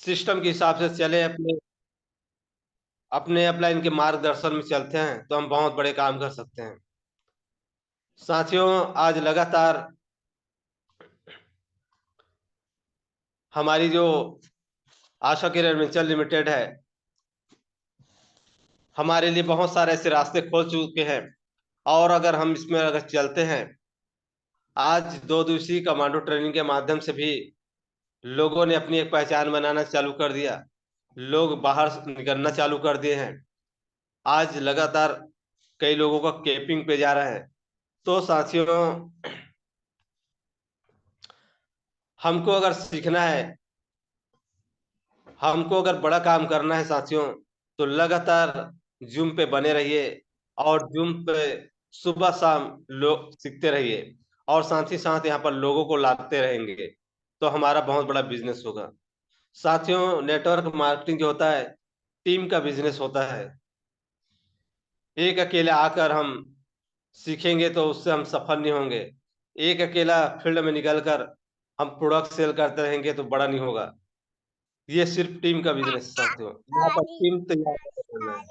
System के हिसाब से चले, अपने अपने अपलाइन के मार्गदर्शन में चलते हैं तो हम बहुत बड़े काम कर सकते हैं। साथियों, आज लगातार हमारी जो आशा किरण वेंचर लिमिटेड है, हमारे लिए बहुत सारे ऐसे रास्ते खोल चुके हैं। और अगर हम इसमें अगर चलते हैं, आज 2 दिवसीय कमांडो ट्रेनिंग के माध्यम से भी लोगों ने अपनी एक पहचान बनाना चालू कर दिया। लोग बाहर निकलना चालू कर दिए हैं। आज लगातार कई लोगों का कैंपिंग पे जा रहे हैं। तो साथियों, हमको अगर सीखना है, हमको अगर बड़ा काम करना है साथियों, तो लगातार जूम पे बने रहिए और जूम पे सुबह शाम लोग सीखते रहिए। और साथ ही साथ यहाँ पर लोगों को लाते रहेंगे तो हमारा बहुत बड़ा बिजनेस होगा। साथियों, नेटवर्क मार्केटिंग जो होता है, टीम का बिजनेस होता है। एक अकेले आकर हम सीखेंगे तो उससे हम सफल नहीं होंगे। एक अकेला फील्ड में निकलकर हम प्रोडक्ट सेल करते रहेंगे तो बड़ा नहीं होगा। ये सिर्फ टीम का बिजनेस है साथियों, यहाँ पर टीम तैयार करना है।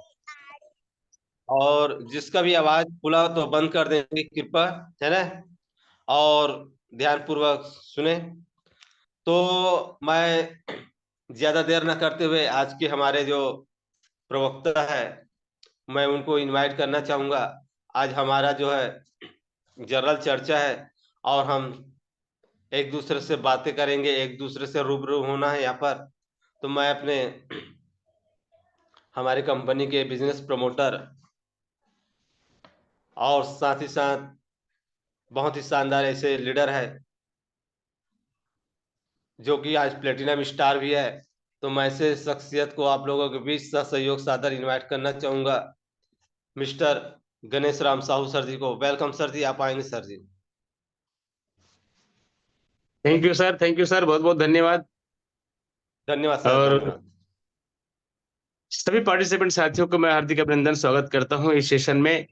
और जिसका भी आवाज खुला तो बंद कर देंगे कृपया, है ना? और ध्यान पूर्वक सुने। तो मैं ज्यादा देर न करते हुए आज के हमारे जो प्रवक्ता है, मैं उनको इनवाइट करना चाहूंगा। आज हमारा जो है जनरल चर्चा है और हम एक दूसरे से बातें करेंगे, एक दूसरे से रूबरू होना है यहाँ पर। तो मैं अपने हमारी कंपनी के बिजनेस प्रमोटर और साथ ही साथ बहुत ही शानदार ऐसे लीडर है जो कि आज प्लेटिनम स्टार भी है, तो मैं ऐसे शख्सियत को आप लोगों के बीच सहयोग सादर इनवाइट करना चाहूंगा। मिस्टर गणेश राम साहू सर जी को वेलकम। सर जी, आप आएंगे sir ji? Thank you sir, बहुत बहुत धन्यवाद। धन्यवाद सर, और धन्यवाद। सभी पार्टिसिपेंट साथियों को मैं हार्दिक अभिनंदन स्वागत करता हूं इस सेशन में।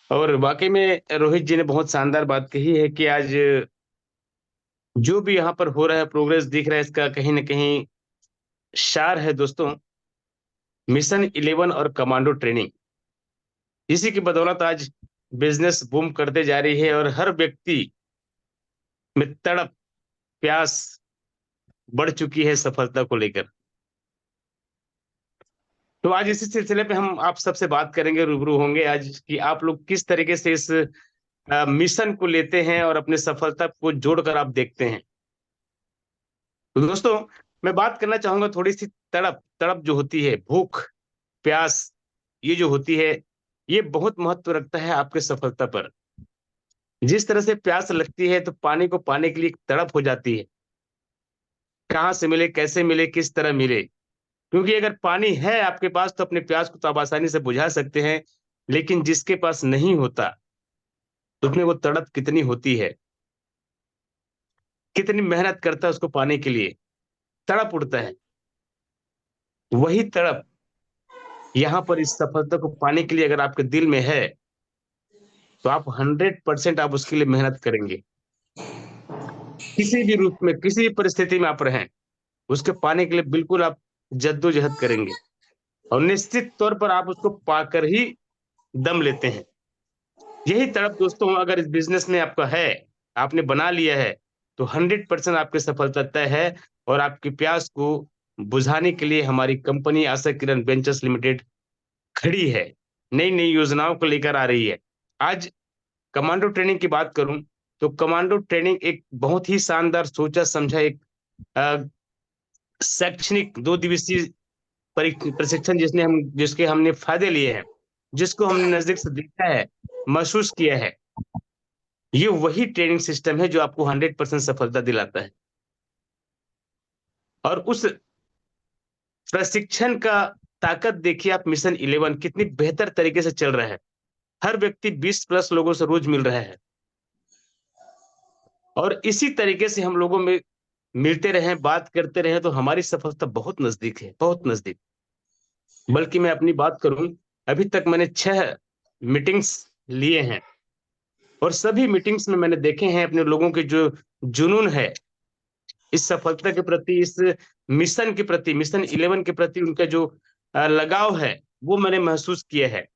और वाकई में रोहित जी ने बहुत शानदार बात कही है कि आज जो भी यहाँ पर हो रहा है, प्रोग्रेस दिख रहा है, इसका कहीं ना कहीं सार है दोस्तों, मिशन 11 और कमांडो ट्रेनिंग। इसी की बदौलत आज बिजनेस बूम करते जा रही है और हर व्यक्ति में तड़प, प्यास बढ़ चुकी है सफलता को लेकर। तो आज इसी सिलसिले पे हम आप सबसे बात करेंगे, रूबरू होंगे आज कि आप लोग किस तरीके से इस मिशन को लेते हैं और अपने सफलता को जोड़कर आप देखते हैं। तो दोस्तों, मैं बात करना चाहूंगा थोड़ी सी तड़प तड़प जो होती है, भूख, प्यास, ये जो होती है, ये बहुत महत्व रखता है आपके सफलता पर। जिस तरह से प्यास लगती है तो पानी को पाने के लिए एक तड़प हो जाती है, कहाँ से मिले, कैसे मिले, किस तरह मिले। क्योंकि अगर पानी है आपके पास तो अपने प्यास को तो आप आसानी से बुझा सकते हैं, लेकिन जिसके पास नहीं होता तो उसमें वो तड़प कितनी होती है, कितनी मेहनत करता है उसको पाने के लिए, तड़प उठता है। वही तड़प यहाँ पर इस सफलता को पाने के लिए अगर आपके दिल में है तो आप 100% आप उसके लिए मेहनत करेंगे। किसी भी रूप में, किसी भी परिस्थिति में आप रहें, उसके पाने के लिए बिल्कुल आप जद्दोजहद करेंगे और निश्चित तौर पर आप उसको पाकर ही दम लेते हैं। यही तड़प दोस्तों अगर इस बिजनेस में आपका है, आपने बना लिया है, तो 100% आपकी सफलता तय है। और आपकी प्यास को बुझाने के लिए हमारी कंपनी आशा किरण वेंचर्स लिमिटेड खड़ी है, नई नई योजनाओं को लेकर आ रही है। आज कमांडो ट्रेनिंग की बात करूं तो कमांडो ट्रेनिंग एक बहुत ही शानदार सोचा समझा एक अ, शैक्षणिक 2 दिवसीय प्रशिक्षण जिसके हमने फायदे लिए हैं, जिसको हमने नजदीक से देखा है, महसूस किया है। ये वही ट्रेनिंग सिस्टम है जो आपको 100% सफलता दिलाता है। और उस प्रशिक्षण का ताकत देखिए आप, मिशन 11 कितनी बेहतर तरीके से चल रहा है। हर व्यक्ति 20 प्लस लोगों से रोज मिल रहा है और इसी तरीके से हम लोगों में मिलते रहें, बात करते रहें, तो हमारी सफलता बहुत नजदीक है, बहुत नजदीक। बल्कि मैं अपनी बात करूं, अभी तक मैंने 6 मीटिंग्स लिए हैं और सभी मीटिंग्स में मैंने देखे हैं अपने लोगों के जो जुनून है इस सफलता के प्रति, इस मिशन के प्रति, मिशन 11 के प्रति उनका जो लगाव है वो मैंने महसूस किया है।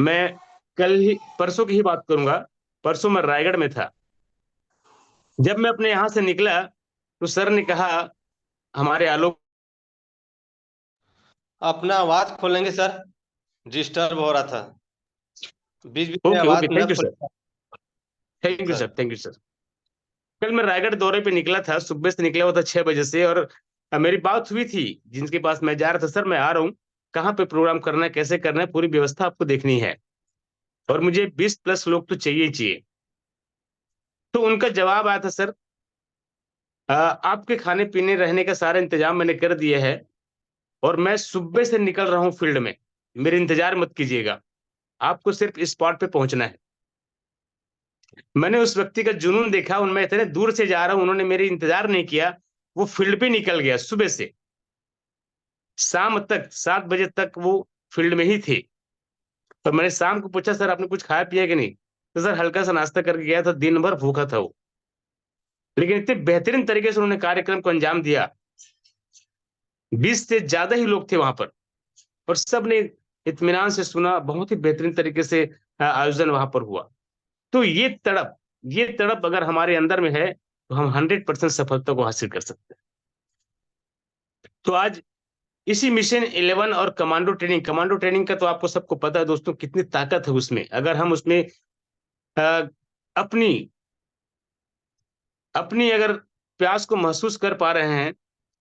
मैं कल ही परसों की ही बात करूंगा। परसों मैं रायगढ़ में था। जब मैं अपने यहाँ से निकला तो सर ने कहा, हमारे आलोक, अपना आवाज खोलेंगे सर, डिस्टर्ब हो रहा था, बीच बीच में ओके ओके, आवाज न थैंक यू सर, खोले thank you sir. Sir, thank you sir. कल मैं रायगढ़ दौरे पे निकला था, सुबह से निकला हुआ था 6 बजे से, और मेरी बात हुई थी जिनके पास मैं जा रहा था, सर मैं आ रहा हूँ, कहाँ पे प्रोग्राम करना है, कैसे करना है, पूरी व्यवस्था आपको देखनी है, और मुझे 20+ लोग तो चाहिए ही चाहिए। तो उनका जवाब आया था, सर आपके खाने पीने रहने का सारा इंतजाम मैंने कर दिया है, और मैं सुबह से निकल रहा हूँ फील्ड में, मेरे इंतजार मत कीजिएगा, आपको सिर्फ स्पॉट पे पहुंचना है। मैंने उस व्यक्ति का जुनून देखा, उनमें इतने दूर से जा रहा हूं, उन्होंने मेरी इंतजार नहीं किया, वो फील्ड पे निकल गया सुबह से शाम तक, 7 बजे तक वो फील्ड में ही थे। तो मैंने शाम को पूछा, सर आपने कुछ खाया पिया कि नहीं? तो सर हल्का सा नाश्ता करके गया था, दिन भर भूखा था वो, लेकिन इतने बेहतरीन तरीके से उन्होंने कार्यक्रम को अंजाम दिया। 20 से ज्यादा ही लोग थे वहां पर, और सब ने इत्मीनान से सुना, बहुत ही बेहतरीन तरीके से आयोजन वहां पर हुआ। तो ये तड़प अगर हमारे अंदर में है तो हम 100% सफलता को हासिल कर सकते हैं। तो आज इसी मिशन 11 और कमांडो ट्रेनिंग का तो आपको सबको पता है दोस्तों, कितनी ताकत है उसमें। अगर हम उसमें अ, अपनी अपनी अगर प्यास को महसूस कर पा रहे हैं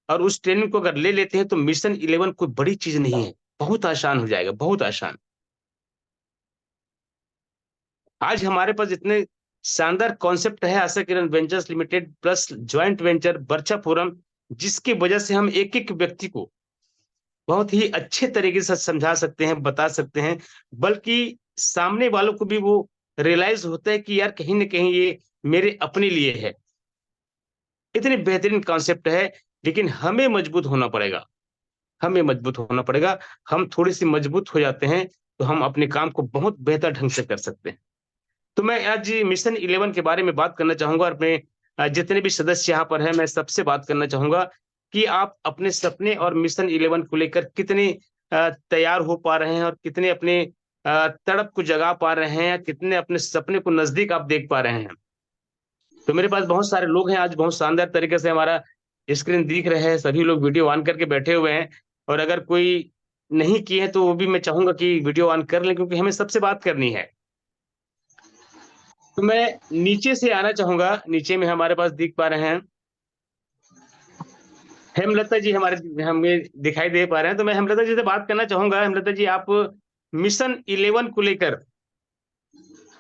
और उस ट्रेनिंग को अगर ले लेते हैं, तो मिशन 11 कोई बड़ी चीज नहीं है, बहुत आसान हो जाएगा, बहुत आसान। आज हमारे पास इतने शानदार कॉन्सेप्ट है, Asha Kiran ventures limited plus joint venture बर्चा फोरम, जिसकी वजह से हम एक एक व्यक्ति को बहुत ही अच्छे तरीके से समझा सकते हैं, बता सकते हैं, बल्कि सामने वालों को भी वो रियलाइज होता है कि यार कहीं ना कहीं ये मेरे अपने लिए है। इतने बेहतरीन कॉन्सेप्ट है, लेकिन हमें मजबूत होना पड़ेगा, हमें मजबूत होना पड़ेगा। हम थोड़ी सी मजबूत हो जाते हैं तो हम अपने काम को बहुत बेहतर ढंग से कर सकते हैं। तो मैं आज मिशन 11 के बारे में बात करना चाहूंगा, और अपने जितने भी सदस्य यहाँ पर हैं, मैं सबसे बात करना चाहूंगा कि आप अपने सपने और मिशन 11 को लेकर कितने तैयार हो पा रहे हैं, और कितने अपने तड़प को जगा पा रहे हैं, या कितने अपने सपने को नजदीक आप देख पा रहे हैं। तो मेरे पास बहुत सारे लोग हैं, आज बहुत शानदार तरीके से हमारा स्क्रीन दिख रहा है, सभी लोग वीडियो ऑन करके बैठे हुए हैं, और अगर कोई नहीं किए हैं तो वो भी मैं चाहूंगा कि वीडियो ऑन कर लें, क्योंकि हमें सबसे बात करनी है। तो मैं नीचे से आना चाहूंगा, नीचे में हमारे पास दिख पा रहे हैं हेमलता जी, हमारे हमें दिखाई दे पा रहे हैं। तो मैं हेमलता जी से बात करना चाहूंगा। हेमलता जी, आप मिशन 11 को लेकर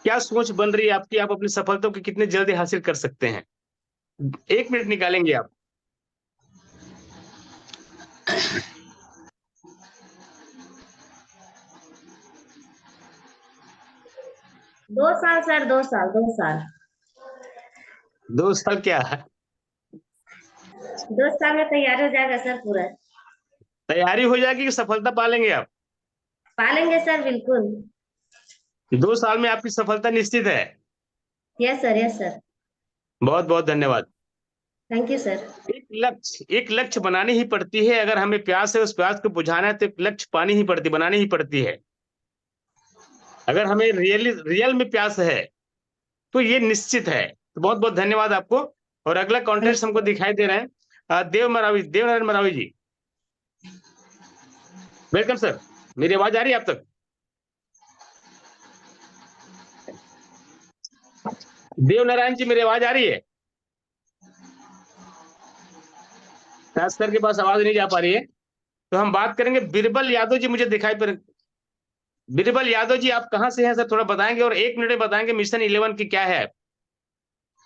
क्या सोच बन रही है आपकी? आप अपनी सफलता को कितने जल्दी हासिल कर सकते हैं? 1 मिनट निकालेंगे आप? 2 साल सर, 2 साल, 2 साल। 2 साल क्या? 2 साल में तैयार हो जाएगा सर पूरा। तैयारी हो जाएगी कि सफलता पालेंगे आप? पालेंगे सर, बिल्कुल। 2 साल में आपकी सफलता निश्चित है। Yes sir, yes sir. बहुत बहुत धन्यवाद। Thank you sir. एक लक्ष्य बनानी ही पड़ती है। अगर हमें प्यास है, उस प्यास को बुझाना है, तो एक लक्ष्य पानी ही पड़ती, बनानी ही पड़ती है। अगर हमें रियल में प्यास है तो ये निश्चित है। तो बहुत बहुत धन्यवाद आपको। और अगला थैंक कॉन्टेस्ट यू हमको सर। दिखाई दे रहे हैं, देवनारायण मरावी जी। Welcome sir. मेरी आवाज आ रही है आप तक? देवनारायण जी, मेरी आवाज आ रही है? शायद सर के पास आवाज नहीं जा पा रही है। तो हम बात करेंगे बीरबल यादव जी, मुझे दिखाई पड़। बीरबल यादव जी, आप कहाँ से हैं सर, थोड़ा बताएंगे, और 1 मिनट में बताएंगे मिशन 11 की क्या है,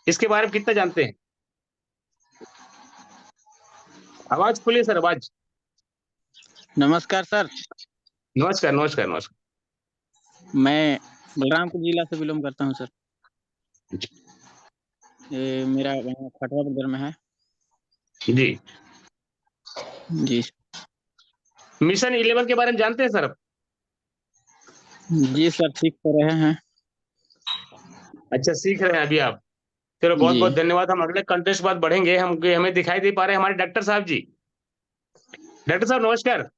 इसके बारे में कितना जानते हैं? आवाज खुली सर, आवाज। नमस्कार सर। नमस्कार नमस्कार नमस्कार। मैं बलरामपुर जिला से बिलोंग करता हूं सर। ये मेरा यहाँ खटवा बदर में है जी। जी। मिशन 11 के बारे में जानते हैं सर आप? जी सर, सीख तो रहे हैं। अच्छा, सीख रहे हैं अभी आप? चलो बहुत जी बहुत धन्यवाद। हम अगले कंटेस्ट के बाद बढ़ेंगे। हमें दिखाई दे पा रहे हैं हमारे डॉक्टर साहब जी। डॉक्टर साहब नमस्कार।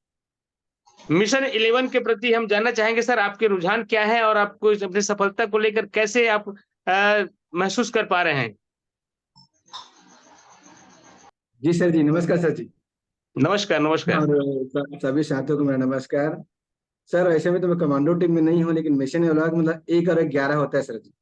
मिशन 11 के प्रति हम जानना चाहेंगे सर, आपके रुझान क्या है और आपको अपनी सफलता को लेकर कैसे आप महसूस कर पा रहे हैं? जी सर जी, नमस्कार सर जी। नमस्कार नमस्कार। और सभी साथियों को मेरा नमस्कार। सर ऐसे में तो मैं कमांडो टीम में नहीं हूँ, लेकिन मिशन विभाग मतलब 1 और 11 होता है सर जी।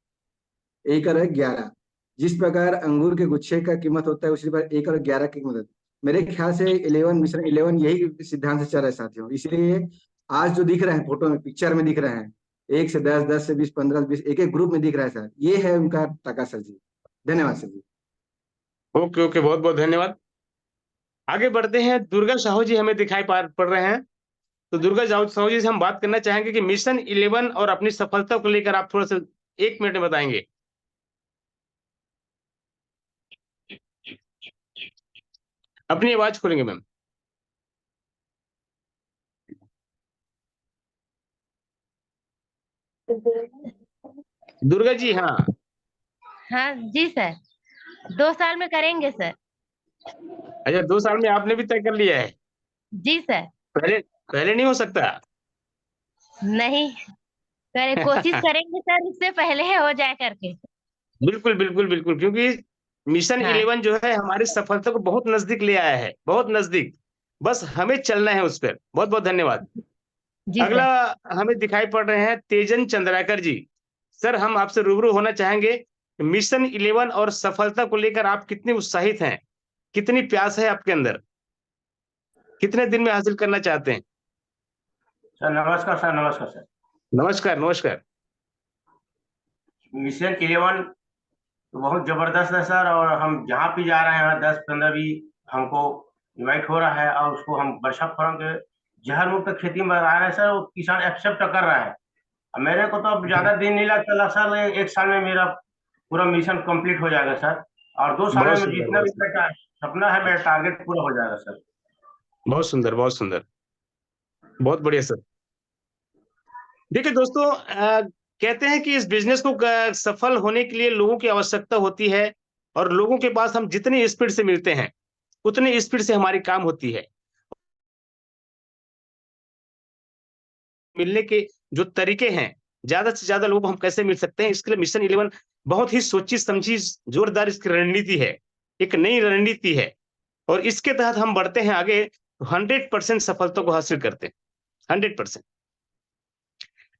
1 और 11, जिस प्रकार अंगूर के गुच्छे का कीमत होता है उसी प्रकार 1 और 11 की कीमत होती है। मेरे ख्याल से 11 मिशन 11 यही सिद्धांत से चल रहा है साथियों। इसलिए आज जो दिख रहे हैं फोटो में, पिक्चर में दिख रहे हैं 1 से 10, 10 से 20, 15 से 20, एक एक ग्रुप में दिख रहा है सर, ये है उनका टका सर जी। धन्यवाद सर जी। ओके ओके, बहुत बहुत धन्यवाद। आगे बढ़ते हैं। दुर्गा साहू जी हमें दिखाई पड़ रहे हैं। तो दुर्गा साहू जी से हम बात करना चाहेंगे कि मिशन 11 और अपनी सफलता को लेकर आप थोड़ा सा 1 मिनट में बताएंगे। अपनी आवाज खोलेंगे मैम। दुर्गा जी, हाँ। हाँ जी सर, 2 साल में करेंगे सर। अच्छा, 2 साल में आपने भी तय कर लिया है? जी सर। पहले पहले नहीं हो सकता? नहीं, कोशिश करेंगे सर, इससे पहले हो जाए करके। बिल्कुल बिल्कुल बिल्कुल, क्योंकि मिशन हाँ 11 जो है हमारी सफलता को बहुत नजदीक ले आया है, बहुत नजदीक। बस हमें चलना है उस पर। बहुत बहुत धन्यवाद। जी अगला सर। हमें दिखाई पड़ रहे हैं तेजन चंद्राकर जी। सर हम आपसे रूबरू होना चाहेंगे, मिशन 11 और सफलता को लेकर आप कितने उत्साहित हैं, कितनी प्यास है आपके अंदर, कितने दिन में हासिल करना चाहते हैं? सर नमस्कार सर। नमस्कार सर। नमस्कार नमस्कार। मिशन 11 तो बहुत जबरदस्त है सर, और हम जहाँ भी जा रहे हैं 10-15 भी हमको इनवाइट हो रहा है, और उसको हम वर्षा फॉर्म के जहर मुक्त खेती में लगा रहे हैं सर। वो किसान एक्सेप्ट कर रहा है। अब मेरे को तो अब ज्यादा दिन नहीं लगता सर, 1 साल में मेरा पूरा मिशन कंप्लीट हो जाएगा सर। और 2 साल बहुत में सुंदर, जितना बहुत भी सुंदर, मेरा सपना है, मेरा टारगेट पूरा हो जाएगा सर। बहुत सुंदर, बहुत सुंदर, बहुत बढ़िया सर। देखिए दोस्तों, कहते हैं कि इस बिजनेस को सफल होने के लिए लोगों की आवश्यकता होती है, और लोगों के पास हम जितनी स्पीड से मिलते हैं उतनी स्पीड से हमारी काम होती है। मिलने के जो तरीके हैं, ज्यादा से ज्यादा लोगों को हम कैसे मिल सकते हैं, इसके लिए मिशन 11 बहुत ही सोची समझी जोरदार इसकी रणनीति है, एक नई रणनीति है। और इसके तहत हम बढ़ते हैं आगे, 100% सफलता को हासिल करते हैं, 100%।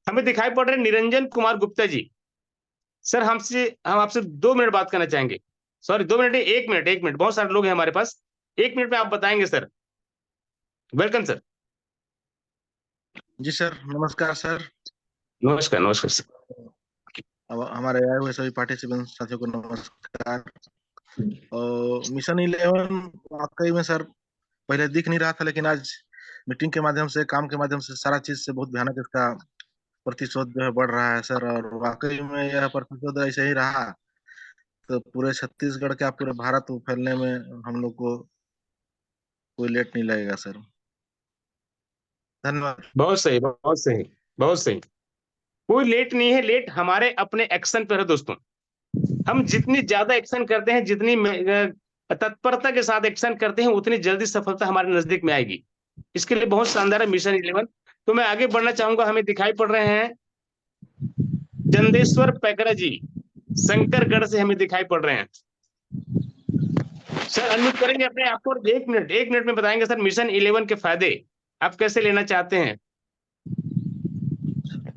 हमें दिखाई पड़ रहे निरंजन कुमार गुप्ता जी। सर हम आपसे 2 मिनट बात करना चाहेंगे। सॉरी, 2 मिनट नहीं, 1 मिनट, 1 मिनट, बहुत सारे लोग हैं हमारे पास। 1 मिनट में आप बताएंगे सर। Welcome sir. जी सर, नमस्कार सर। नमस्कार नमस्कार सर। अब हमारे आए हुए सभी पार्टिसिपेंट साथियों को नमस्कार। और मिशन 11 वाकई में सर पहले दिख नहीं रहा था, लेकिन आज मीटिंग के माध्यम से, काम के माध्यम से, सारा चीज से बहुत भयानक इसका प्रतिशोध जो है बढ़ रहा है सर। और वाकई में यह प्रतिशोध ऐसे ही रहा तो पूरे छत्तीसगढ़ क्या पूरे भारत को फैलने में हम लोग को कोई लेट नहीं लगेगा सर। धन्यवाद। बहुत सही, बहुत सही, बहुत सही। कोई लेट नहीं है, लेट हमारे अपने एक्शन पर है दोस्तों। हम जितनी ज्यादा एक्शन करते हैं, जितनी तत्परता के साथ एक्शन करते हैं, उतनी जल्दी सफलता हमारे नजदीक में आएगी। इसके लिए बहुत शानदार है मिशन 11। तो मैं आगे बढ़ना चाहूंगा। हमें दिखाई पड़ रहे हैं चंदेश्वर पैकरा जी, शंकरगढ़ से हमें दिखाई पड़ रहे हैं। सर अनम्यूट करेंगे अपने आप को, 1 मिनट, 1 मिनट में बताएंगे सर मिशन 11 के फायदे आप कैसे लेना चाहते हैं।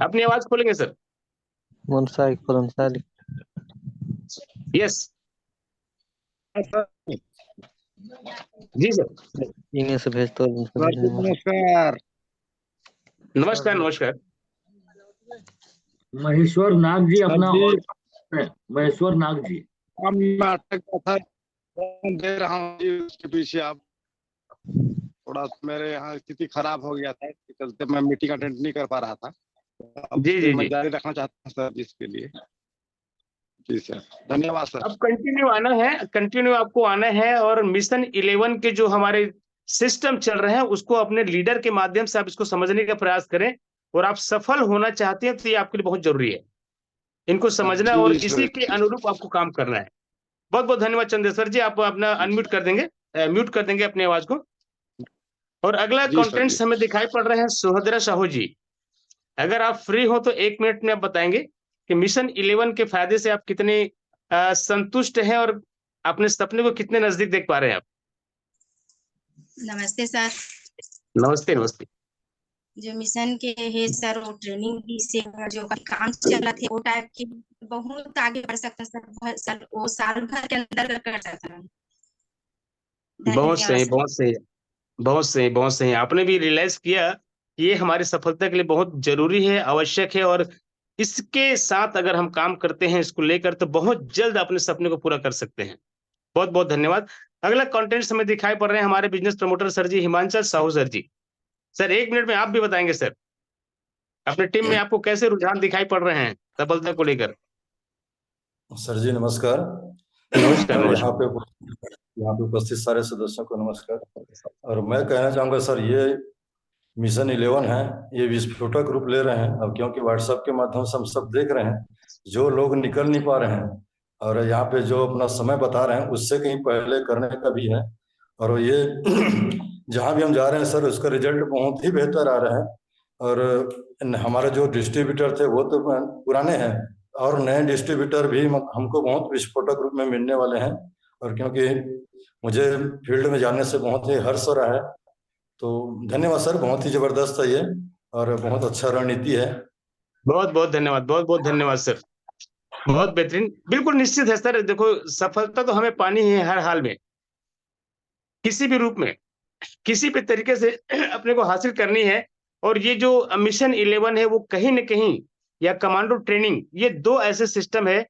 अपनी आवाज खोलेंगे सर। यस जी सर। इन्हें से भेज तो नमस्कार। नमस्कार नमस्कार। महेश्वर नाग जी अपना महेश्वर नाग जी। नाटक का था, दे रहा हूँ जी, उसके पीछे आप थोड़ा मेरे यहाँ स्थिति खराब हो गया था, इसके चलते मैं मीटिंग अटेंड नहीं कर पा रहा था। अब जी जी मैं जी, जारी रखना चाहता हूँ सर जिसके लिए। जी सर, धन्यवाद सर। अब कंटिन्यू आना है, कंटिन्यू आपको आना है। और मिशन 11 के जो हमारे सिस्टम चल रहे हैं उसको अपने लीडर के माध्यम से आप इसको समझने का प्रयास करें। और आप सफल होना चाहते हैं तो ये आपके लिए बहुत जरूरी है, इनको समझना और जी इसी सर, के अनुरूप आपको काम करना है। बहुत बहुत धन्यवाद चंद्रेश्वर जी, आप अपना अनम्यूट कर देंगे, म्यूट कर देंगे अपनी आवाज को। और अगला जी सर, कंटेंट्स जी। हमें दिखाई पड़ रहे हैं सुभद्रा साहू जी। अगर आप फ्री हो तो 1 मिनट में आप बताएंगे कि मिशन 11 के फायदे से आप कितने संतुष्ट हैं और अपने सपने को कितने नजदीक देख पा रहे हैं आप। नमस्ते सर। नमस्ते नमस्ते। जो मिशन के है सर, वो ट्रेनिंग भी से जो काम चला थे वो टाइप के बहुत आगे बढ़ सकता सर, वो साल भर के अंदर कर सकता है। बहुत सही, सर। बहुत सही, बहुत सही, बहुत सही। आपने भी रियलाइज किया कि ये हमारी सफलता के लिए बहुत जरूरी है, आवश्यक है, और इसके साथ अगर हम काम करते हैं इसको लेकर तो बहुत जल्द अपने सपने को पूरा कर सकते हैं। बहुत बहुत धन्यवाद। अगला कंटेंट हमें दिखाई पड़ रहे हैं हमारे बिजनेस प्रमोटर सर जी, हिमांचल साहू सर जी। सर 1 मिनट में आप भी बताएंगे सर, अपने टीम में आपको कैसे रुझान दिखाई पड़ रहे हैं सफलता को लेकर। सर जी नमस्कार। नमस्कार और नमस्कार। यहाँ पे उपस्थित सारे सदस्यों को नमस्कार। और मैं कहना चाहूँगा सर, ये मिशन 11 है, ये विस्फोटक रूप ले रहे हैं अब, क्योंकि व्हाट्सएप के माध्यम से हम सब देख रहे हैं जो लोग निकल नहीं पा रहे हैं और यहाँ पे जो अपना समय बता रहे हैं उससे कहीं पहले करने का भी है। और ये जहाँ भी हम जा रहे हैं सर उसका रिजल्ट बहुत ही बेहतर आ रहा है। और हमारे जो डिस्ट्रीब्यूटर थे वो तो पुराने हैं और नए डिस्ट्रीब्यूटर भी हमको बहुत विस्फोटक रूप में मिलने वाले हैं। और क्योंकि मुझे फील्ड में जाने से बहुत ही हर्ष हो रहा है, तो धन्यवाद सर, बहुत ही जबरदस्त है ये और बहुत अच्छा रणनीति है। बहुत बहुत धन्यवाद, बहुत बहुत धन्यवाद सर, बहुत बेहतरीन। बिल्कुल निश्चित है सर, देखो सफलता तो हमें पानी है हर हाल में, किसी भी रूप में, किसी भी तरीके से अपने को हासिल करनी है। और ये जो मिशन 11 है वो कहीं न कहीं, या कमांडो ट्रेनिंग, ये 2 ऐसे सिस्टम है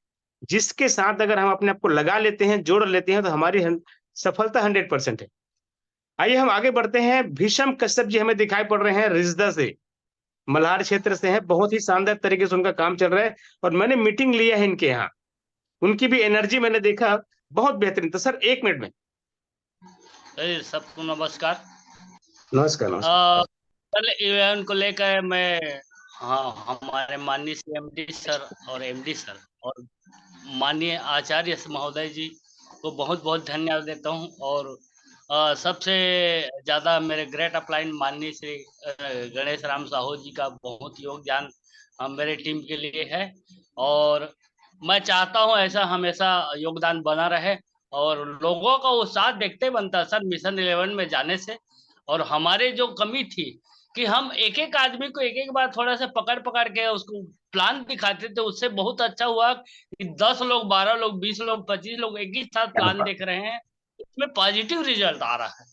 जिसके साथ अगर हम अपने आप को लगा लेते हैं, जोड़ लेते हैं, तो हमारी सफलता 100% है। आइए हम आगे बढ़ते हैं। भीषम कश्यप जी हमें दिखाई पड़ रहे हैं रिजदा से, मल्हार क्षेत्र से हैं। बहुत ही शानदार तरीके से उनका काम चल रहा है और मैंने मीटिंग लिया है इनके यहाँ, उनकी भी एनर्जी मैंने देखा, बहुत बेहतरीन। तो सर 1 मिनट में। सबको नमस्कार। नमस्कार नमस्कार। कल इवेंट को लेकर मैं हमारे माननीय CMD सर और MD सर और माननीय आचार्य महोदय जी को बहुत बहुत धन्यवाद देता हूं। और सबसे ज़्यादा मेरे ग्रेट अपलाइन माननीय श्री गणेश राम साहू जी का बहुत योगदान मेरे टीम के लिए है और मैं चाहता हूं ऐसा हमेशा योगदान बना रहे और लोगों का उत्साह देखते बनता सर मिशन 11 में जाने से। और हमारे जो कमी थी कि हम एक एक आदमी को एक एक बार थोड़ा सा पकड़ के उसको प्लान दिखाते थे, उससे बहुत अच्छा हुआ कि 10 लोग 12 लोग 20 लोग 25 लोग एक ही साथ प्लान देख रहे हैं, इसमें पॉजिटिव रिजल्ट आ रहा है।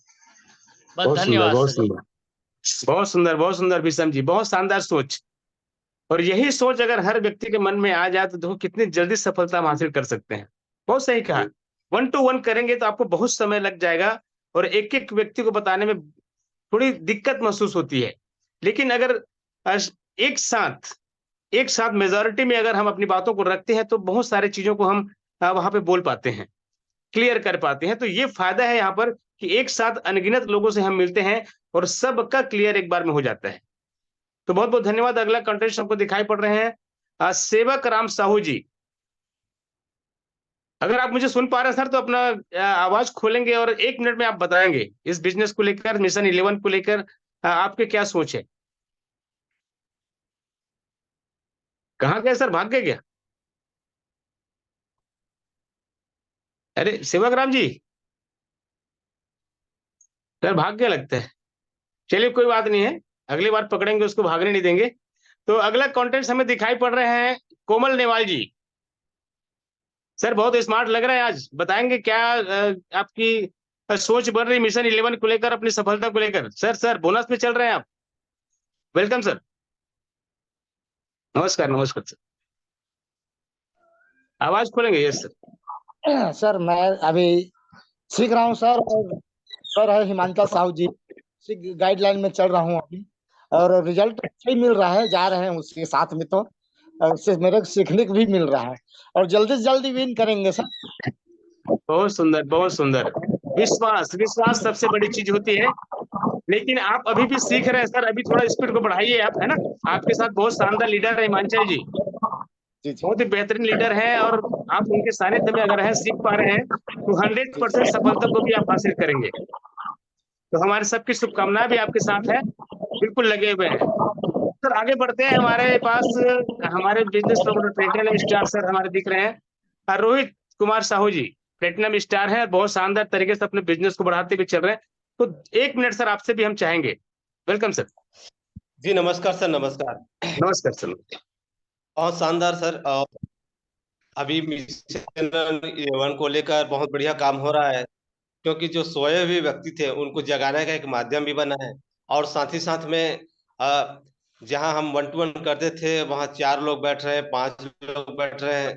बस धन्यवाद। बहुत सुंदर, बहुत सुंदर, बहुत सुंदर विषम जी, बहुत शानदार सोच। और यही सोच अगर हर व्यक्ति के मन में आ जाए तो देखो कितनी जल्दी सफलता हम हासिल कर सकते हैं। बहुत सही कहा। 1 to 1 करेंगे तो आपको बहुत समय लग जाएगा और एक एक व्यक्ति को बताने में थोड़ी दिक्कत महसूस होती है। लेकिन अगर एक साथ मेजॉरिटी में अगर हम अपनी बातों को रखते हैं तो बहुत सारी चीजों को हम वहां पे बोल पाते हैं, क्लियर कर पाते हैं। तो ये फायदा है यहाँ पर कि एक साथ अनगिनत लोगों से हम मिलते हैं और सबका क्लियर एक बार में हो जाता है। तो बहुत बहुत धन्यवाद। अगला कंटेंट हमको दिखाई पड़ रहे हैं सेवक राम साहू जी। अगर आप मुझे सुन पा रहे हैं सर तो अपना आवाज खोलेंगे और 1 मिनट में आप बताएंगे इस बिजनेस को लेकर, मिशन 11 को लेकर आपके क्या सोच है। कहाँ गए सर, भाग गए क्या? अरे सेवक राम जी, सर भाग गया लगता है। चलिए कोई बात नहीं है, अगली बार पकड़ेंगे उसको, भागने नहीं देंगे। तो अगला कंटेंट हमें दिखाई पड़ रहे हैं कोमल नेवाल जी। सर बहुत स्मार्ट लग रहा है आज, बताएंगे क्या आपकी सोच बढ़ रही मिशन 11 को लेकर, अपनी सफलता को लेकर। सर बोनस में चल रहे हैं आप, वेलकम सर। नमस्कार नमस्कार सर, आवाज खोलेंगे? Yes sir. सर मैं अभी सीख रहा हूँ सर, और सर है हिमांचल साहू जी, गाइडलाइन में चल रहा हूँ अभी और रिजल्ट अच्छा ही मिल रहा है, जा रहे हैं उसके साथ में तो उससे मेरे सीखने को भी मिल रहा है और जल्दी से जल्दी विन करेंगे सर। बहुत सुंदर, बहुत सुंदर। विश्वास सबसे बड़ी चीज होती है। लेकिन आप अभी भी सीख रहे हैं सर, अभी थोड़ा स्पीड को बढ़ाइए आप, है ना। आपके साथ बहुत शानदार लीडर है हिमांचल जी, बहुत ही बेहतरीन लीडर है और आप उनके सानिध्य में अगर हैं, सीख पा रहे हैं, तो 100% सफलता को भी आप हासिल करेंगे। तो हमारे सबकी शुभकामनाएं भी आपके साथ है, बिल्कुल लगे हुए हैं। सर आगे बढ़ते हैं, हमारे पास हमारे business promoter platinum star sir हमारे दिख रहे हैं, रोहित कुमार साहू जी प्लेटिनम स्टार है, बहुत शानदार तरीके से अपने बिजनेस को बढ़ाते हुए चल रहे हैं। तो 1 मिनट सर आपसे भी हम चाहेंगे। Welcome sir. जी नमस्कार सर, नमस्कार। नमस्कार सर। बहुत शानदार सर। अभी मिशन 11 को लेकर बहुत बढ़िया काम हो रहा है, क्योंकि जो सोए हुए व्यक्ति थे उनको जगाने का एक माध्यम भी बना है। और साथ ही साथ में जहां हम 1 to 1 करते थे, वहां 4 लोग बैठ रहे हैं, 5 लोग बैठ रहे हैं,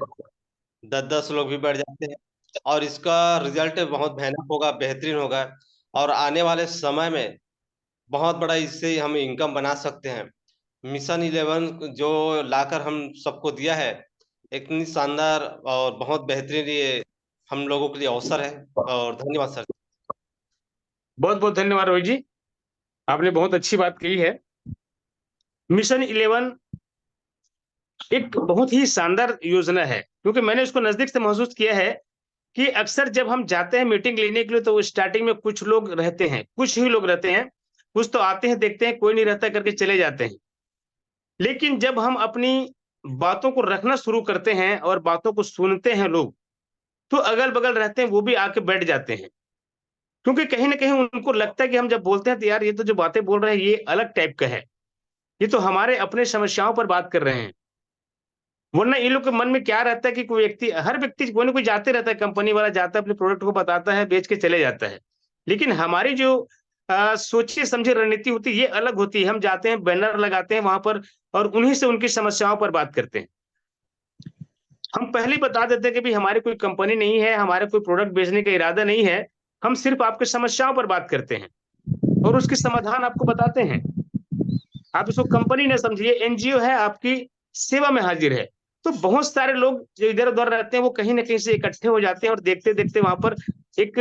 10-10 लोग भी बैठ जाते हैं। और इसका रिजल्ट बहुत भयानक होगा, बेहतरीन होगा। और आने वाले समय में बहुत बड़ा इससे हम इनकम बना सकते हैं। मिशन 11 जो लाकर हम सबको दिया है, इतनी शानदार और बहुत बेहतरीन ये हम लोगों के लिए अवसर है। और धन्यवाद सर। बहुत बहुत धन्यवाद रोहित जी, आपने बहुत अच्छी बात कही है। मिशन 11 एक बहुत ही शानदार योजना है, क्योंकि मैंने उसको नजदीक से महसूस किया है कि अक्सर जब हम जाते हैं मीटिंग लेने के लिए, तो स्टार्टिंग में कुछ लोग रहते हैं, कुछ ही लोग रहते हैं, कुछ तो आते हैं, देखते हैं, कोई नहीं रहता करके चले जाते हैं। लेकिन जब हम अपनी बातों को रखना शुरू करते हैं और बातों को सुनते हैं लोग, तो अगल बगल रहते हैं वो भी आके बैठ जाते हैं, क्योंकि कहीं ना कहीं उनको लगता है कि हम जब बोलते हैं तो यार ये तो जो बातें बोल रहे हैं ये अलग टाइप का है, ये तो हमारे अपने समस्याओं पर बात कर रहे हैं। वरना ये लोग के मन में क्या रहता है कि कोई व्यक्ति, हर व्यक्ति कोई ना कोई जाते रहता है, कंपनी वाला जाता है, अपने प्रोडक्ट को बताता है, बेच के चले जाता है। लेकिन हमारी जो सोची समझी रणनीति होती है ये अलग होती है। हम जाते हैं, बैनर लगाते हैं वहां पर, और उन्हीं से उनकी समस्याओं पर बात करते हैं। हम पहले ही बता देते हैं कि भाई हमारी कोई कंपनी नहीं है, हमारे कोई प्रोडक्ट बेचने का इरादा नहीं है, हम सिर्फ आपकी समस्याओं पर बात करते हैं और उसकी समाधान आपको बताते हैं। आप इसको कंपनी न समझिए, एनजीओ है, आपकी सेवा में हाजिर है। तो बहुत सारे लोग जो इधर उधर रहते हैं वो कहीं ना कहीं से इकट्ठे हो जाते हैं और देखते देखते वहां पर एक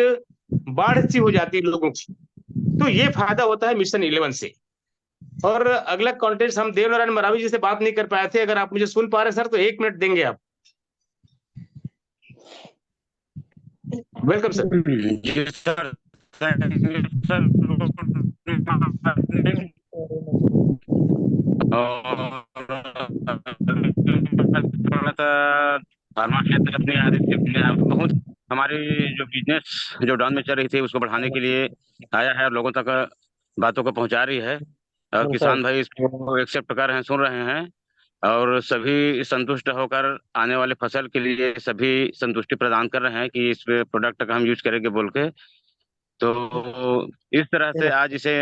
बाढ़ सी हो जाती है लोगों की। तो ये फायदा होता है मिशन 11 से। और अगला कॉन्टेंट हम देवनारायण मरावी जी से बात नहीं कर पाए थे, अगर आप मुझे सुन पा रहे सर तो 1 मिनट देंगे आप। Welcome sir. जी सर, फार्मा क्षेत्र अपने बहुत हमारी जो बिजनेस जो डाउन में चल रही थी उसको बढ़ाने के लिए आया है और लोगों तक बातों को पहुंचा रही है। और किसान भाई इसको एक्सेप्ट कर रहे हैं, सुन रहे हैं, और सभी संतुष्ट होकर आने वाले फसल के लिए सभी संतुष्टि प्रदान कर रहे हैं कि इस प्रोडक्ट का हम यूज करेंगे बोल के। तो इस तरह से आज इसे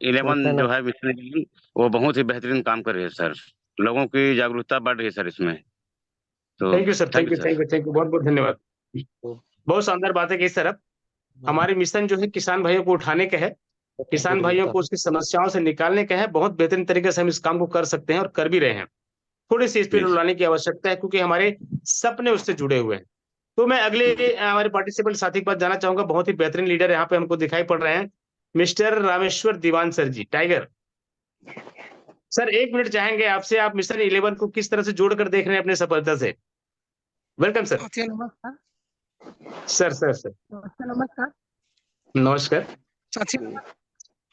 11 जो है मिशन 11 वो बहुत ही बेहतरीन काम कर रही है सर। लोगों की जागरूकता बढ़ रही है सर इसमें। तो thank you sir, thank you, thank you, thank you, बहुत बहुत धन्यवाद। बहुत शानदार बात है कि इस तरफ हमारी मिशन जो है किसान भाइयों को उठाने का है, किसान भाइयों को उसकी समस्याओं से निकालने का है। बहुत बेहतरीन तरीके से हम इस काम को कर सकते हैं और कर भी रहे हैं। थोड़ी सी स्पीड लाने की आवश्यकता है, क्योंकि हमारे सपने उससे जुड़े हुए हैं। तो मैं अगले हमारे पार्टिसिपेंट साथी के पास जाना चाहूंगा। बहुत ही बेहतरीन लीडर यहाँ पे हमको दिखाई पड़ रहे हैं, मिस्टर रामेश्वर दीवान सर जी, टाइगर सर। 1 मिनट चाहेंगे आपसे, आप मिशन 11 को किस तरह से जोड़कर देख रहे हैं अपने सफलता से। Welcome sir. नमस्कार सर सर सर नमस्कार नमस्कार। साथी,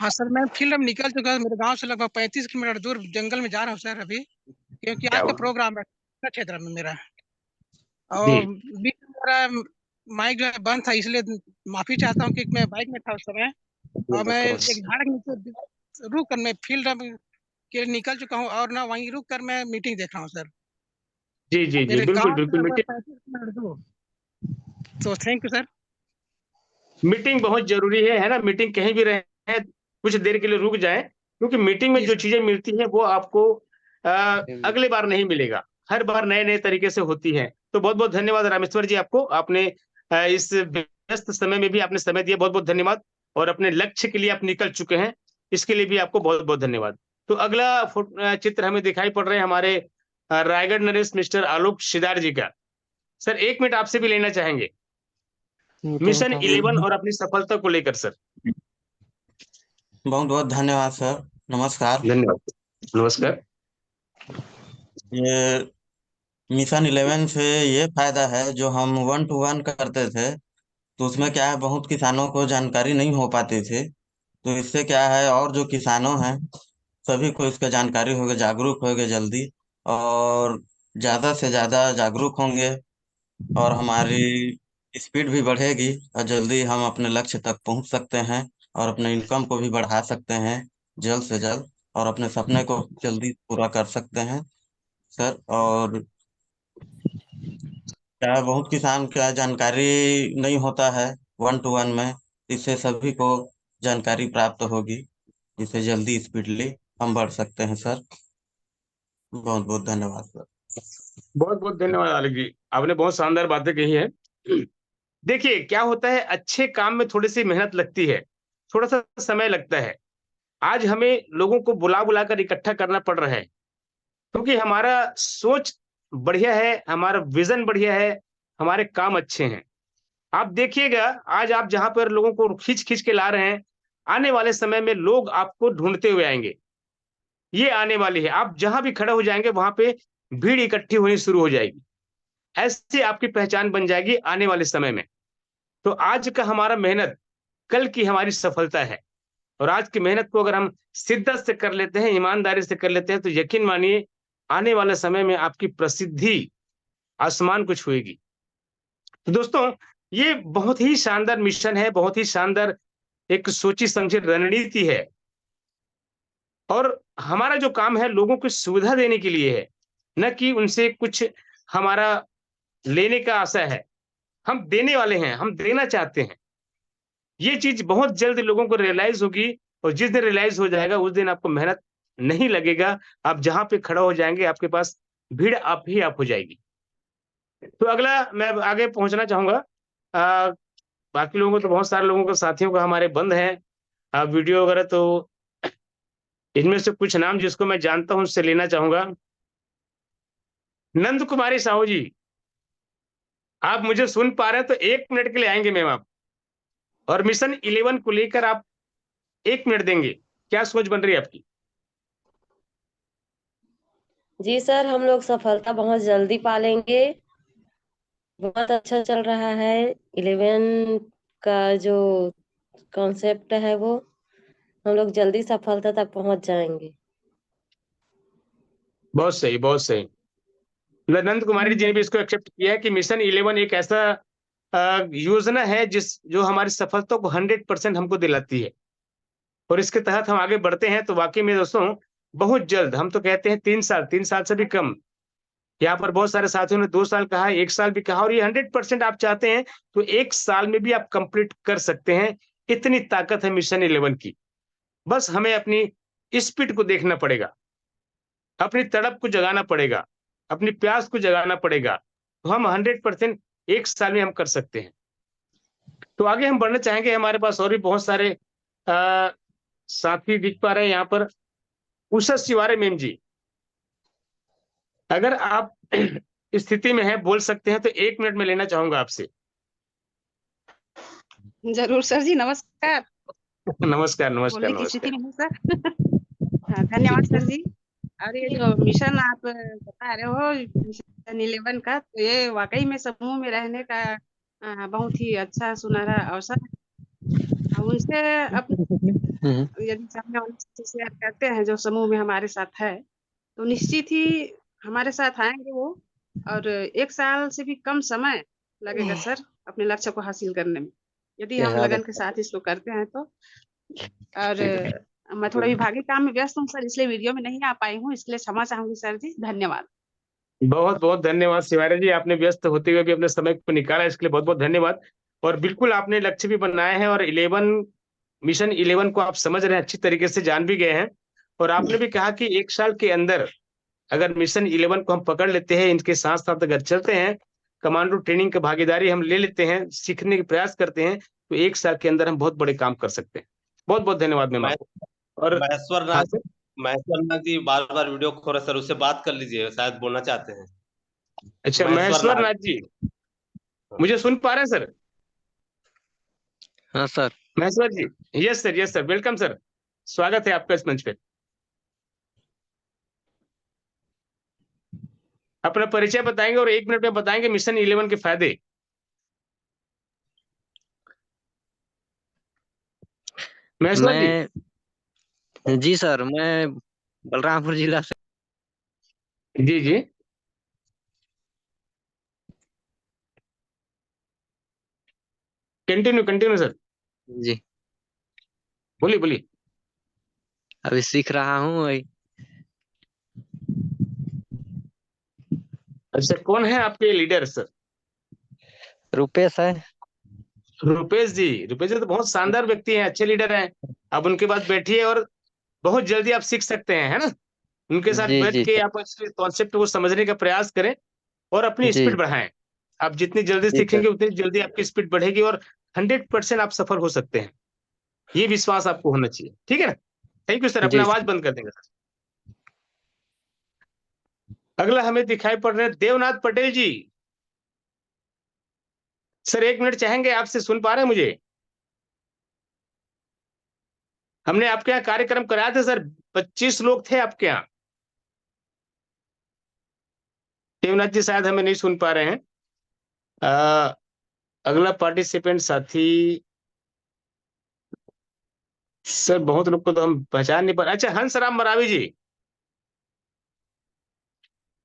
हाँ सर, मैं फील्ड में निकल चुका हूँ। मेरे गांव से लगभग 35 किलोमीटर दूर जंगल में जा रहा हूँ सर अभी, क्योंकि आज का प्रोग्राम है क्षेत्र में मेरा, और बीच में मेरा माइक जो है बंद था, इसलिए माफी चाहता हूँ कि मैं बाइक में था उस समय, और मैं एक झाड़ के नीचे रुक कर मैं फील्ड के निकल चुका हूँ, और ना वहीं रुक कर मैं मीटिंग देख रहा हूँ सर। जी जी जी, बिल्कुल बिल्कुल। तो थैंक यू सर। मीटिंग बहुत जरूरी है ना। मीटिंग कहीं भी रहे, कुछ देर के लिए रुक जाए, क्योंकि मीटिंग में जो चीजें मिलती हैं वो आपको अगले बार नहीं मिलेगा, हर बार नए नए तरीके से होती है। तो बहुत बहुत धन्यवाद रामेश्वर जी आपको, आपने इस व्यस्त समय में भी आपने समय दिया, बहुत बहुत धन्यवाद। और अपने लक्ष्य के लिए आप निकल चुके हैं, इसके लिए भी आपको बहुत बहुत धन्यवाद। तो अगला चित्र हमें दिखाई पड़ रहे हैं हमारे रायगढ़ नरेश मिस्टर आलोक शिदार जी का। सर 1 मिनट आपसे भी लेना चाहेंगे मिशन 11 और अपनी सफलता को लेकर सर। बहुत बहुत धन्यवाद सर, नमस्कार। धन्यवाद, नमस्कार। ये मिशन 11 से ये फायदा है, जो हम 1-to-1 करते थे तो उसमें क्या है, बहुत किसानों को जानकारी नहीं हो पाती थी। तो इससे क्या है, और जो किसानों हैं सभी को इसका जानकारी होगा, जागरूक होंगे जल्दी, और ज्यादा से ज्यादा जागरूक होंगे, और हमारी स्पीड भी बढ़ेगी, और जल्दी हम अपने लक्ष्य तक पहुंच सकते हैं, और अपने इनकम को भी बढ़ा सकते हैं जल्द से जल्द, और अपने सपने को जल्दी पूरा कर सकते हैं सर। और क्या है, बहुत किसान का जानकारी नहीं होता है 1-to-1 में, इससे सभी को जानकारी प्राप्त होगी, जिससे जल्दी स्पीडली हम बढ़ सकते हैं सर। बहुत बहुत धन्यवाद सर। बहुत बहुत धन्यवाद आलोक जी, आपने बहुत शानदार बातें कही है। देखिए क्या होता है, अच्छे काम में थोड़ी सी मेहनत लगती है, थोड़ा सा समय लगता है। आज हमें लोगों को बुला बुला कर इकट्ठा करना पड़ रहा है, क्योंकि हमारा सोच बढ़िया है, हमारा विजन बढ़िया है, हमारे काम अच्छे हैं। आप देखिएगा, आज आप जहां पर लोगों को खींच खींच के ला रहे हैं, आने वाले समय में लोग आपको ढूंढते हुए आएंगे। ये आने वाली है, आप जहां भी खड़े हो जाएंगे वहां पे भीड़ इकट्ठी होनी शुरू हो जाएगी। ऐसे आपकी पहचान बन जाएगी आने वाले समय में। तो आज का हमारा मेहनत कल की हमारी सफलता है, और आज की मेहनत को अगर हम शिद्दत से कर लेते हैं, ईमानदारी से कर लेते हैं, तो यकीन मानिए आने वाले समय में आपकी प्रसिद्धि आसमान को छुएगी। तो दोस्तों, ये बहुत ही शानदार मिशन है, बहुत ही शानदार एक सोची समझी रणनीति है, और हमारा जो काम है लोगों को सुविधा देने के लिए है, न कि उनसे कुछ हमारा लेने का आशा है। हम देने वाले हैं, हम देना चाहते हैं। ये चीज बहुत जल्द लोगों को रियलाइज होगी, और जिस दिन रियलाइज हो जाएगा उस दिन आपको मेहनत नहीं लगेगा, आप जहां पे खड़ा हो जाएंगे आपके पास भीड़ आप ही आप हो जाएगी। तो अगला मैं आगे पहुंचना चाहूंगा। बाकी लोगों को तो बहुत सारे लोगों को, साथियों का हमारे बंद है वीडियो वगैरह, तो इनमें से कुछ नाम जिसको मैं जानता हूं उससे लेना चाहूंगा। नंद कुमारी साहू जी, आप मुझे सुन पा रहे हैं तो 1 मिनट के लिए आएंगे मैम आप, और मिशन 11 को लेकर आप 1 मिनट देंगे, क्या सोच बन रही है आपकी? जी सर, हम लोग सफलता बहुत जल्दी पालेंगे। बहुत अच्छा चल रहा है 11 का जो कॉन्सेप्ट है, वो हम लोग जल्दी सफलता तक पहुंच जाएंगे। बहुत सही, बहुत सही। नंद कुमारी जी ने भी इसको एक्सेप्ट किया है कि मिशन 11 एक ऐसा योजना है जो हमारी सफलता को 100% हमको दिलाती है, और इसके तहत हम आगे बढ़ते हैं। तो वाकई में दोस्तों, बहुत जल्द, हम तो कहते हैं 3 साल से भी कम, यहाँ पर बहुत सारे साथियों ने 2 साल कहा, 1 साल भी कहा, और ये 100% आप चाहते हैं तो 1 साल में भी आप कंप्लीट कर सकते हैं। इतनी ताकत है मिशन 11 की। बस हमें अपनी स्पीड को देखना पड़ेगा, अपनी तड़प को जगाना पड़ेगा, अपनी प्यास को जगाना पड़ेगा, तो हम 100% 1 साल में हम कर सकते हैं। तो आगे हम बढ़ना चाहेंगे, हमारे पास और भी बहुत सारे साथी दिख पा रहे हैं यहाँ पर। उषा शिवारे मैम जी, अगर आप स्थिति में है, बोल सकते हैं, तो 1 मिनट में लेना चाहूंगा आपसे। जरूर सर जी, नमस्कार। नमस्कार नमस्कार बोलने की स्थिति नमस्कार। में हूँ सर। धन्यवाद सर जी। और ये जो मिशन आप बता रहे हो मिशन 11 का, तो ये वाकई में समूह में रहने का बहुत ही अच्छा सुनहरा अवसर है। उनसे अपने यदि सामने वाले से शेयर करते हैं जो समूह में हमारे साथ है, तो निश्चित ही हमारे साथ आएंगे वो, और 1 साल से भी कम समय लगेगा सर अपने लक्ष्य को हासिल करने में, यदि हम लगन के साथ इसको करते हैं तो। और मैं थोड़ा विभागीय काम में व्यस्त हूँ सर, इसलिए वीडियो में नहीं आ पाई हूँ, इसलिए क्षमा चाहूंगी सर जी। धन्यवाद। बहुत बहुत धन्यवाद शिवारे जी, आपने व्यस्त होते हुए भी अपने समय को निकाला, इसके लिए बहुत बहुत धन्यवाद। और बिल्कुल आपने लक्ष्य भी बनाए हैं, और मिशन 11 को आप समझ रहे हैं, अच्छी तरीके से जान भी गए हैं। और आपने भी कहा कि 1 साल के अंदर अगर मिशन 11 को हम पकड़ लेते हैं, इनके साथ साथ अगर चलते हैं, कमांडो ट्रेनिंग की भागीदारी हम ले लेते हैं, सीखने के प्रयास करते हैं, तो 1 साल के अंदर हम बहुत बड़े काम कर सकते हैं। बहुत बहुत धन्यवाद मैम आपको। और महेश्वर नाथ जी बार बार वीडियो खो रहे सर, उससे बात कर लीजिए, शायद बोलना चाहते हैं। अच्छा, महेश्वर नाथ जी मुझे सुन पा रहे हैं सर? हाँ सर। महेश्वर जी, यस सर, वेलकम सर, स्वागत है आपका इस मंच पे। अपना परिचय बताएंगे और 1 मिनट में बताएंगे मिशन 11 के फायदे। महेश्वर जी। जी सर, मैं बलरामपुर जिला से। जी जी। Continue sir. जी, बोलिए बोलिए। अभी सीख रहा हूँ। अच्छा, कौन है आपके लीडर सर? रुपेश है। रुपेश जी तो बहुत शानदार व्यक्ति हैं, अच्छे लीडर हैं। आप उनके पास बैठिए और बहुत जल्दी आप सीख सकते हैं, है ना? उनके साथ जी बैठ जी के आप कॉन्सेप्ट को समझने का प्रयास करें और अपनी जी स्पीड बढ़ाएं। आप जितनी जल्दी जी सर। सीखेंगे उतनी जल्दी आपकी स्पीड बढ़ेगी और 100% आप सफल हो सकते हैं। ये विश्वास आपको होना चाहिए, ठीक है ना? Thank you sir. अपना जी आवाज बंद कर देंगे सर। अगला हमें दिखाई पड़ रहे हैं देवनाथ पटेल जी। सर 1 मिनट चाहेंगे आपसे, सुन पा रहे हैं मुझे? हमने आपके यहाँ कार्यक्रम कराया था सर, 25 लोग थे आपके यहाँ। देवनाथ जी शायद हमें नहीं सुन पा रहे हैं। अगला पार्टिसिपेंट साथी सर, बहुत लोग को तो हम पहचान नहीं पा रहे। अच्छा, हंसराम मरावी जी।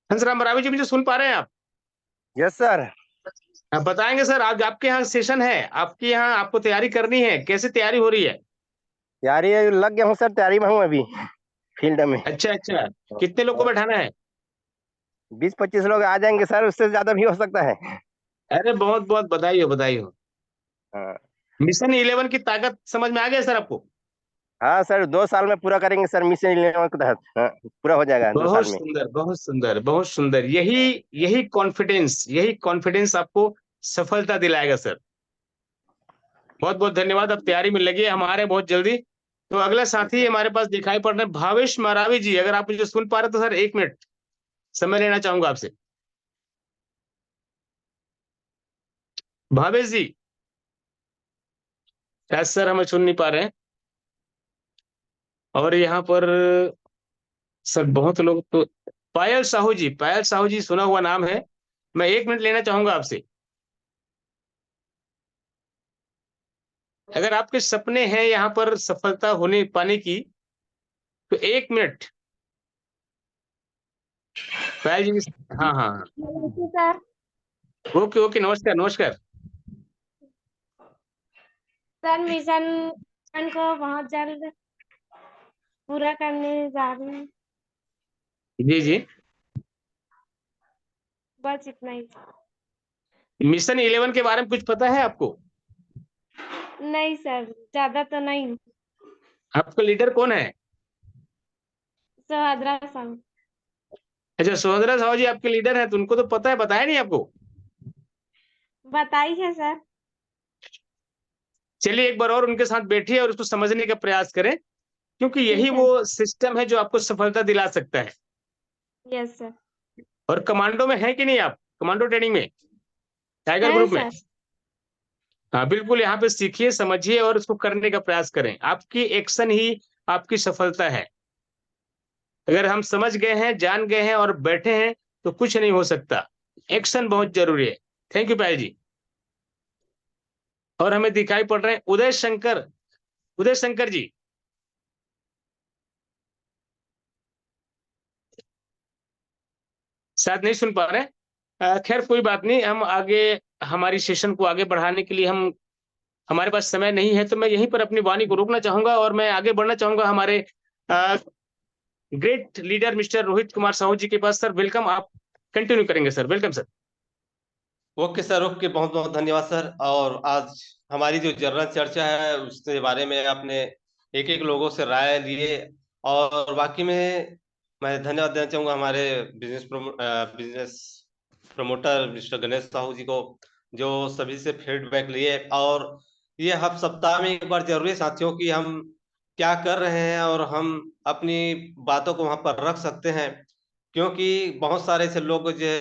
हंसराम मरावी जी, मुझे सुन पा रहे हैं आप? Yes sir. आप बताएंगे सर, आज आपके यहाँ सेशन है, आपके यहाँ आपको तैयारी करनी है, कैसे तैयारी हो रही है? तैयारी लग गया हूँ सर, तैयारी में हूँ अभी फील्ड में। अच्छा अच्छा, कितने लोग को बैठाना है? 20-25 लोग आ जाएंगे सर, उससे ज्यादा भी हो सकता है। अरे बहुत बहुत बधाई हो, बधाई हो। हाँ। मिशन 11 की ताकत समझ में आ गया सर आपको? हाँ सर, 2 साल में पूरा करेंगे सर मिशन 11 के तहत। हाँ, पूरा हो जाएगा 2 साल बहुत में। सुंदर, बहुत सुंदर, बहुत सुंदर। यही कॉन्फिडेंस आपको सफलता दिलाएगा सर। बहुत बहुत धन्यवाद। अब तैयारी में लगिए, हम आ रहे हैं बहुत जल्दी। तो अगला साथी हमारे पास दिखाई पड़ रहे हैं भावेश मरावी जी। अगर आप मुझे सुन पा रहे तो सर 1 मिनट समय लेना चाहूंगा आपसे। भावेश जी, शायद सर हमें सुन नहीं पा रहे हैं। और यहाँ पर सर बहुत लोग तो, पायल साहू जी सुना हुआ नाम है। मैं 1 मिनट लेना चाहूंगा आपसे। अगर आपके सपने हैं यहाँ पर सफलता होने पाने की तो 1 मिनट। पायल जी, हाँ हाँ हाँ। नमस्ते सर। ओके ओके, नमस्कार नमस्कार। सर मिशन को बहुत जल्द पूरा करने जा रहे हैं, जी जी। बस इतना ही। मिशन 11 के बारे में कुछ पता है आपको? नहीं सर, ज्यादा तो नहीं। आपका लीडर कौन है? सुभद्रा साहू। अच्छा, सुभद्रा साहू जी आपके लीडर हैं, तो उनको तो पता है, बताया नहीं आपको? बताई है सर। चलिए एक बार और उनके साथ बैठिए और उसको समझने का प्रयास करें, क्योंकि यही वो सिस्टम है जो आपको सफलता दिला सकता है। Yes sir. और कमांडो में है कि नहीं आप? कमांडो ट्रेनिंग में, टाइगर है ग्रुप में? सर। हाँ बिल्कुल, यहाँ पे सीखिए, समझिए और उसको करने का प्रयास करें। आपकी एक्शन ही आपकी सफलता है। अगर हम समझ गए हैं, जान गए हैं और बैठे हैं तो कुछ नहीं हो सकता। एक्शन बहुत जरूरी है। थैंक यू पायल जी। और हमें दिखाई पड़ रहे हैं उदय शंकर जी। शायद नहीं सुन पा रहे हैं। खैर कोई बात नहीं, हम आगे हमारी सेशन को आगे बढ़ाने के लिए हमारे पास समय नहीं है, तो मैं यहीं पर अपनी वाणी को रोकना चाहूंगा और मैं आगे बढ़ना चाहूंगा हमारे great leader mister Rohit Kumar Sahu ji के पास। सर वेलकम, आप कंटिन्यू करेंगे sir. Welcome sir. Okay sir, okay, बहुत बहुत धन्यवाद सर। और आज हमारी जो जनरल चर्चा है उसके बारे में आपने एक एक लोगों से राय लिए, और बाकी में मैं धन्यवाद देना चाहूंगा हमारे business promoter mister Ganesh Sahu ji को, जो सभी से फीडबैक लिए। और ये हर सप्ताह में एक बार जरूरी साथियों की हम क्या कर रहे हैं और हम अपनी बातों को वहां पर रख सकते हैं, क्योंकि बहुत सारे ऐसे लोग जो